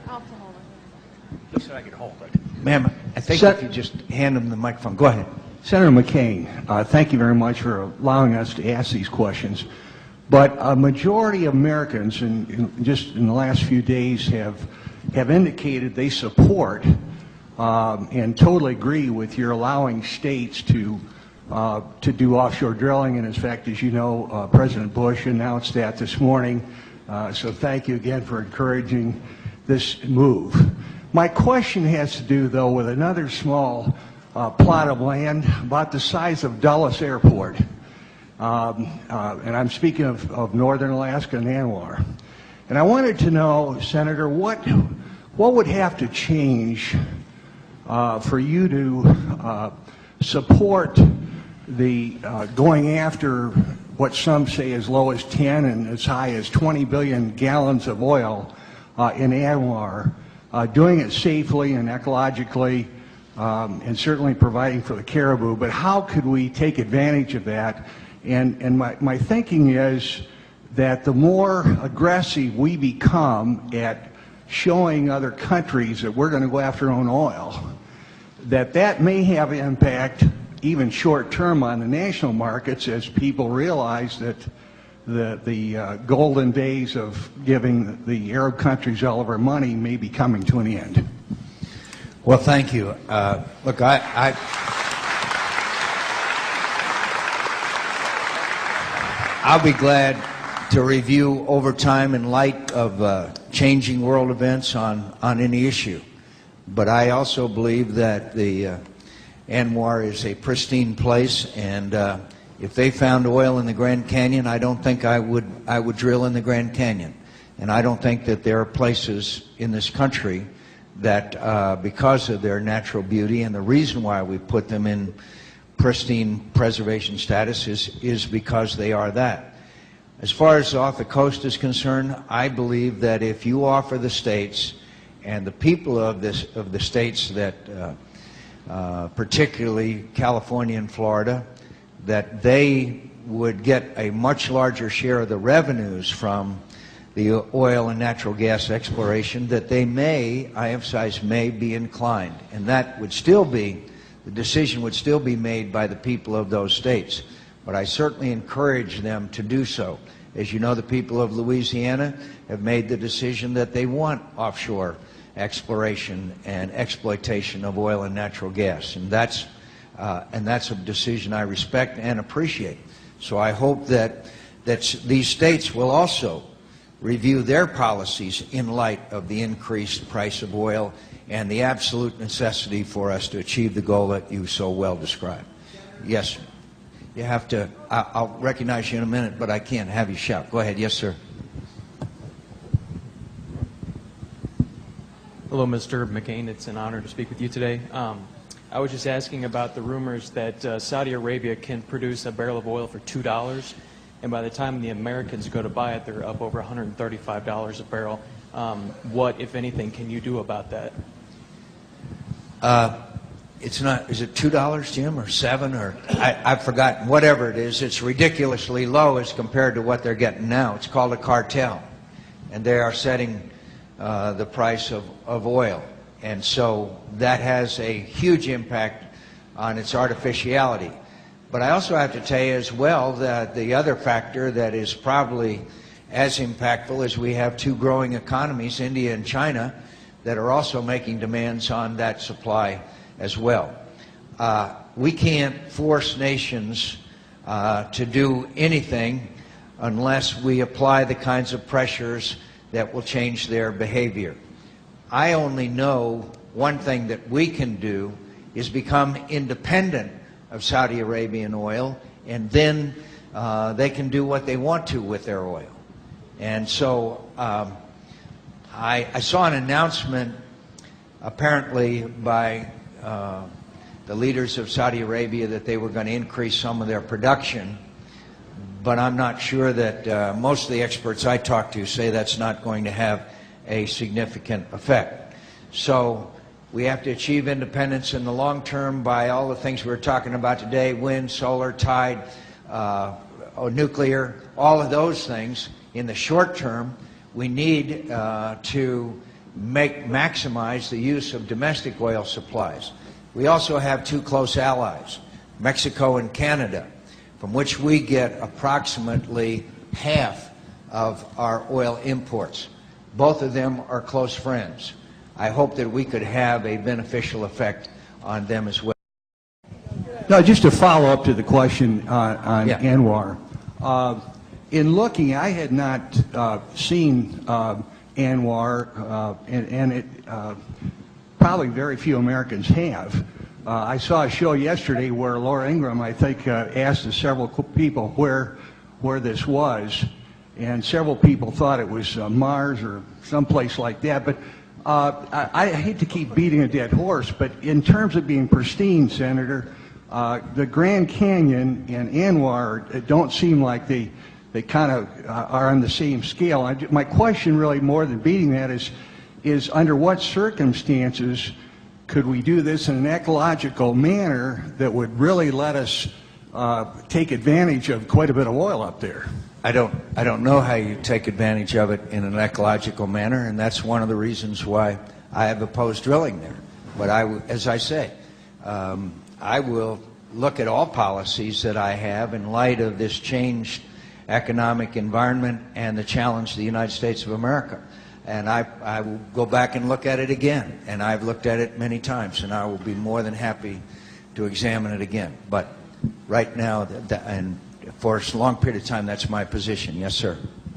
I'll hold it. Just so I can hold it. Ma'am, I think if you just hand him the microphone. Go ahead. Senator McCain, thank you very much for allowing us to ask these questions. But a majority of Americans, just in the last few days, have indicated they support and totally agree with your allowing states to do offshore drilling. And in fact, as you know, President Bush announced that this morning. So thank you again for encouraging this move. My question has to do, though, with another small plot of land about the size of Dulles Airport. And I'm speaking of northern Alaska and ANWR. And I wanted to know, Senator, what would have to change for you to support the going after what some say as low as 10 and as high as 20 billion gallons of oil in ANWR, doing it safely and ecologically, and certainly providing for the caribou, but how could we take advantage of that? And my thinking is that the more aggressive we become at showing other countries that we're going to go after our own oil, that may have an impact even short term on the national markets as people realize that the golden days of giving the Arab countries all of our money may be coming to an end. Well, thank you. Look, I'll be glad to review over time in light of changing world events on any issue. But I also believe that the ANWR is a pristine place, and if they found oil in the Grand Canyon, I don't think I would drill in the Grand Canyon. And I don't think that there are places in this country that, because of their natural beauty, and the reason why we put them in pristine preservation status is because they are that. As far as off the coast is concerned, I believe that if you offer the states and the people of the states that, particularly California and Florida, that they would get a much larger share of the revenues from the oil and natural gas exploration, that they may, I emphasize may, be inclined. And that would still be, the decision would still be made by the people of those states. But I certainly encourage them to do so. As you know, the people of Louisiana have made the decision that they want offshore exploration and exploitation of oil and natural gas. And that's a decision I respect and appreciate. So I hope that these states will also review their policies in light of the increased price of oil and the absolute necessity for us to achieve the goal that you so well described. Yes, sir. You have to, I'll recognize you in a minute, but I can't have you shout. Go ahead. Yes, sir. Hello, Mr. McCain. It's an honor to speak with you today. I was just asking about the rumors that Saudi Arabia can produce a barrel of oil for $2, and by the time the Americans go to buy it, they're up over $135 a barrel. What, if anything, can you do about that? It's not, is it $2, Jim, or $7, or I've forgotten, whatever it is. It's ridiculously low as compared to what they're getting now. It's called a cartel, and they are setting the price of oil. And so that has a huge impact on its artificiality. But I also have to tell you as well that the other factor that is probably as impactful is we have two growing economies, India and China, that are also making demands on that supply as well. We can't force nations to do anything unless we apply the kinds of pressures that will change their behavior. I only know one thing that we can do is become independent of Saudi Arabian oil, and then they can do what they want to with their oil. And so I saw an announcement apparently by the leaders of Saudi Arabia that they were going to increase some of their production, but I'm not sure that most of the experts I talk to say that's not going to have a significant effect. So we have to achieve independence in the long term by all the things we're talking about today: wind, solar, tide, nuclear, all of those things. In the short term, we need to maximize the use of domestic oil supplies. We also have two close allies, Mexico and Canada, from which we get approximately half of our oil imports. Both of them are close friends. I hope that we could have a beneficial effect on them as well. No, just to follow up to the question on Yeah. Anwar. In looking, I had not seen Anwar, and it probably very few Americans have. I saw a show yesterday where Laura Ingraham, I think, asked several people where this was, and several people thought it was Mars or someplace like that. But I hate to keep beating a dead horse, but in terms of being pristine, Senator, the Grand Canyon and Anwar don't seem like they kind of are on the same scale. My question really, more than beating that, is under what circumstances could we do this in an ecological manner that would really let us take advantage of quite a bit of oil up there? I don't know how you take advantage of it in an ecological manner, and that's one of the reasons why I have opposed drilling there. But as I say, I will look at all policies that I have in light of this changed economic environment and the challenge to the United States of America. And I will go back and look at it again. And I've looked at it many times, and I will be more than happy to examine it again. But right now, and for a long period of time, that's my position. Yes, sir.